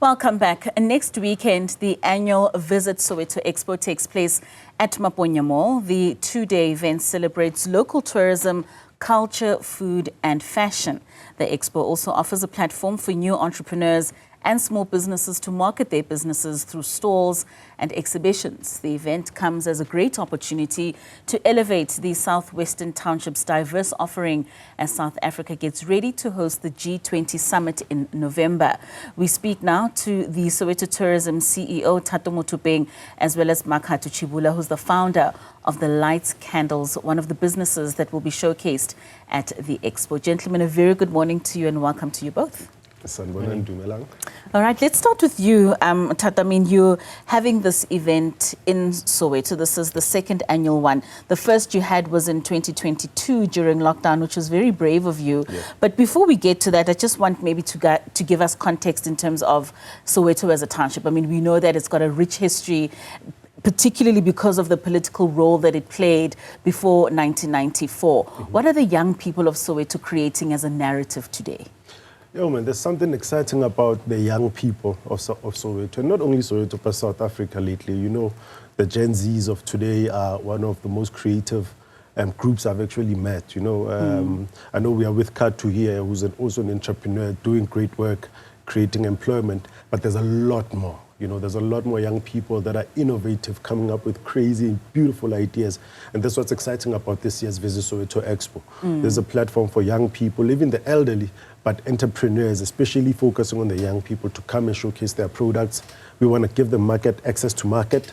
Welcome back. Next weekend, the annual Visit Soweto Expo takes place at Maponya Mall. The two-day event celebrates local tourism, culture, food and fashion. The expo also offers a platform for new entrepreneurs and small businesses to market their businesses through stalls and exhibitions. The event comes as a great opportunity to elevate the Southwestern Township's diverse offering as South Africa gets ready to host the G20 Summit in November. We speak now to the Soweto Tourism CEO, Thato Mothopeng, as well as Makatu Tshivhula, who's the founder of the Lights Candles, one of the businesses that will be showcased at the expo. Gentlemen, a very good morning to you and welcome to you both. All right, let's start with you, Thato. I mean, you're having this event in Soweto. This is the second annual one. The first you had was in 2022 during lockdown, which was very brave of you. Yeah. But before we get to that, I just want maybe to give us context in terms of Soweto as a township. I mean, we know that it's got a rich history, particularly because of the political role that it played before 1994. What are the young people of Soweto creating as a narrative today? Yo, man, there's something exciting about the young people of Soweto, not only Soweto, but South Africa lately. You know, the Gen Zs of today are one of the most creative groups I've actually met. You know, I know we are with Makatu here, who's also an entrepreneur, doing great work, creating employment, but there's a lot more. You know, there's a lot more young people that are innovative, coming up with crazy, beautiful ideas. And that's what's exciting about this year's Visit Soweto Expo. There's a platform for young people, even the elderly, but entrepreneurs, especially focusing on the young people, to come and showcase their products. We want to give them access to market.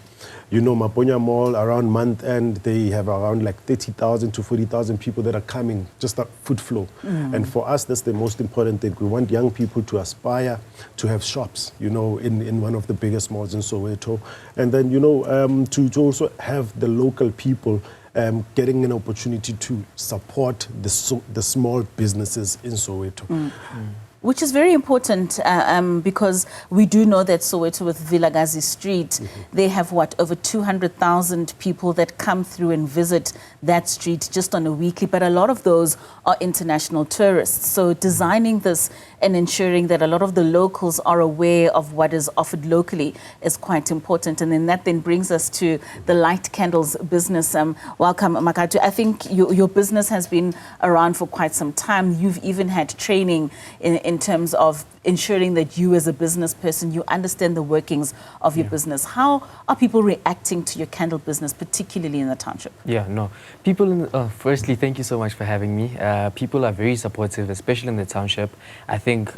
You know, Maponya Mall, around month end, they have around like 30,000 to 40,000 people that are coming, just a foot flow. And for us, that's the most important thing. We want young people to aspire to have shops, you know, in one of the biggest malls in Soweto. And then, you know, to also have the local people getting an opportunity to support the small businesses in Soweto. Which is very important because we do know that Soweto with Vilagazi Street, they have over 200,000 people that come through and visit that street just on a weekly, but a lot of those are international tourists. So designing this and ensuring that a lot of the locals are aware of what is offered locally is quite important. And then that then brings us to the Light Candles business. Welcome, Makatu. I think your business has been around for quite some time. You've even had training in terms of ensuring that you as a business person, you understand the workings of your business. How are people reacting to your candle business, particularly in the township? Yeah, no. People, firstly, thank you so much for having me. People are very supportive, especially in the township. I think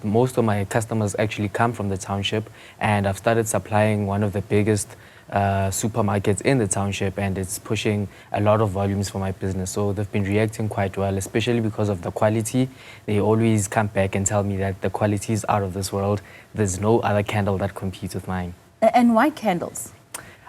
most of my customers actually come from the township, and I've started supplying one of the biggest supermarkets in the township, and it's pushing a lot of volumes for my business. So they've been reacting quite well, especially because of the quality. They always come back and tell me that the quality is out of this world. There's no other candle that competes with mine. And why candles?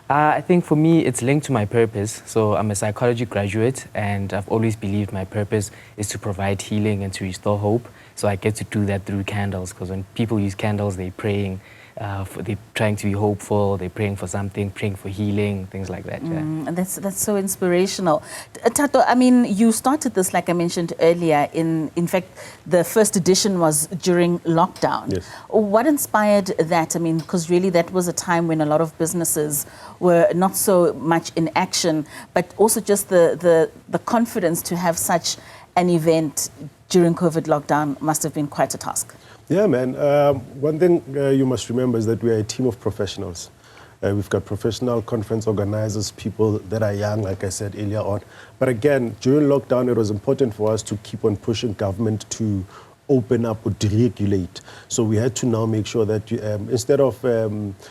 I think for me, it's linked to my purpose. So I'm a psychology graduate, and I've always believed my purpose is to provide healing and to restore hope. So I get to do that through candles, because when people use candles, they're praying. They're trying to be hopeful, they're praying for something, praying for healing, things like that. And that's so inspirational. Thato, I mean, you started this, like I mentioned earlier, in fact, the first edition was during lockdown. Yes. What inspired that? I mean, because really that was a time when a lot of businesses were not so much in action, but also just the confidence to have such an event during COVID lockdown must have been quite a task. Yeah, man. One thing you must remember is that we are a team of professionals. We've got professional conference organizers, people that are young, like I said earlier on. But again, during lockdown, it was important for us to keep on pushing government to open up or deregulate. So we had to now make sure that instead of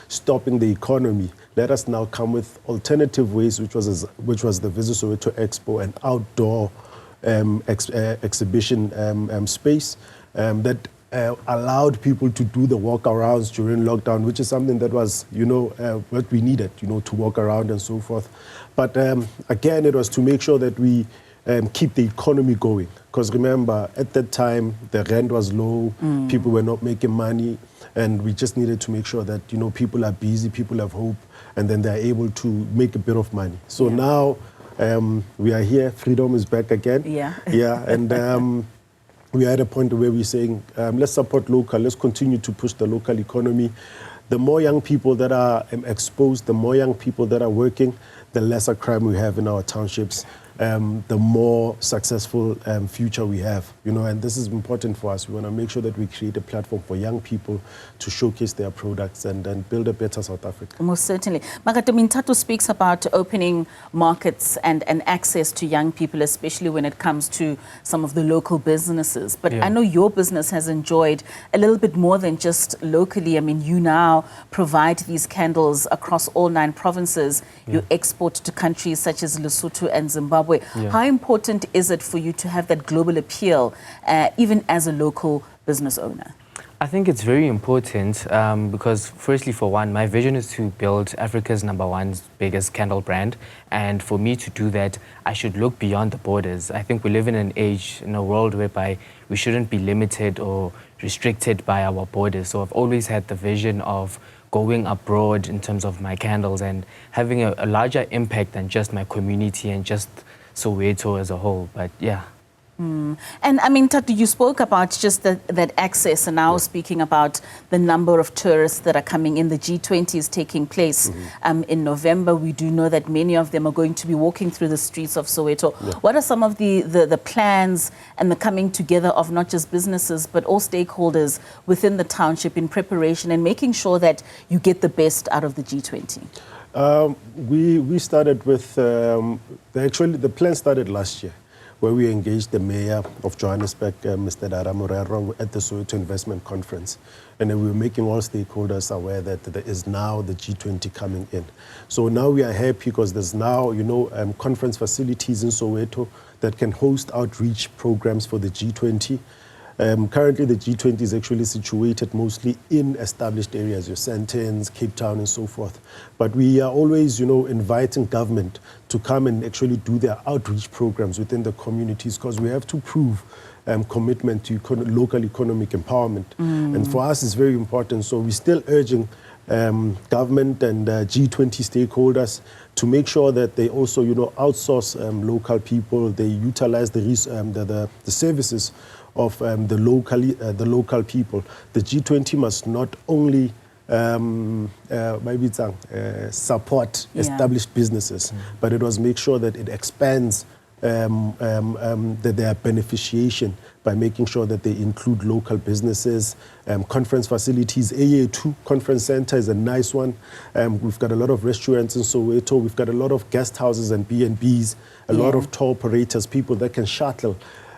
stopping the economy, let us now come with alternative ways, which was the Visit Soweto Expo, an outdoor exhibition space that allowed people to do the walk-arounds during lockdown, which is something that was, you know, what we needed, you know, to walk around and so forth. But again, it was to make sure that we keep the economy going. Because remember, at that time, the rent was low, people were not making money, and we just needed to make sure that, you know, people are busy, people have hope, and then they're able to make a bit of money. So now we are here, freedom is back again. Yeah. Yeah, and we are at a point where we're saying, let's support local, let's continue to push the local economy. The more young people that are exposed, the more young people that are working, the lesser crime we have in our townships, the more successful future we have, you know, and this is important for us. We want to make sure that we create a platform for young people to showcase their products and build a better South Africa. Most certainly. Makatu, Thato speaks about opening markets and access to young people, especially when it comes to some of the local businesses. But I know your business has enjoyed a little bit more than just locally. I mean, you now provide these candles across all 9 provinces. You export to countries such as Lesotho and Zimbabwe. How important is it for you to have that global appeal, even as a local business owner? I think it's very important because, firstly, for one, my vision is to build Africa's #1 biggest candle brand. And for me to do that, I should look beyond the borders. I think we live in an age, in a world whereby we shouldn't be limited or restricted by our borders. So I've always had the vision of going abroad in terms of my candles and having a larger impact than just my community and just Soweto as a whole. But yeah. And I mean, Thato, you spoke about just that access, and now speaking about the number of tourists that are coming in. The G20 is taking place in November. We do know that many of them are going to be walking through the streets of Soweto. What are some of the plans and the coming together of not just businesses, but all stakeholders within the township in preparation and making sure that you get the best out of the G20? We started with, the plan started last year, where we engaged the mayor of Johannesburg, Mr. Dara Morero, at the Soweto Investment Conference. And then we were making all stakeholders aware that there is now the G20 coming in. So now we are happy because there's now, you know, conference facilities in Soweto that can host outreach programs for the G20. Currently, the G20 is actually situated mostly in established areas, your Sandton, Cape Town, and so forth. But we are always, you know, inviting government to come and actually do their outreach programs within the communities, because we have to prove commitment to local economic empowerment. And for us, it's very important. So we're still urging government and G20 stakeholders to make sure that they also, you know, outsource local people. They utilize the services of the local people. The G20 must not only support established businesses, but it must make sure that it expands their beneficiation by making sure that they include local businesses, conference facilities. AA2 Conference Center is a nice one. We've got a lot of restaurants in Soweto. We've got a lot of guest houses and B&Bs, a lot of tour operators, people that can shuttle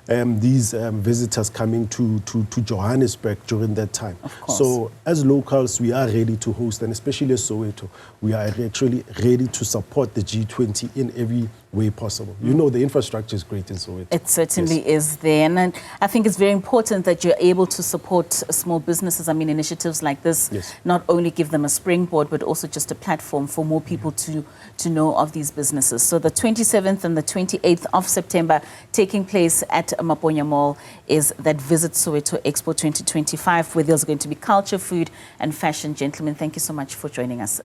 these visitors coming to Johannesburg during that time. So as locals, we are ready to host, and especially as Soweto, we are actually ready to support the G20 in every way possible. You know, the infrastructure is great in Soweto. It certainly is there. And I think it's very important that you're able to support small businesses. I mean, initiatives like this not only give them a springboard, but also just a platform for more people to know of these businesses. So the 27th and the 28th of September, taking place at Maponya Mall, is that Visit Soweto Expo 2025, where there's going to be culture, food, and fashion. Gentlemen, thank you so much for joining us.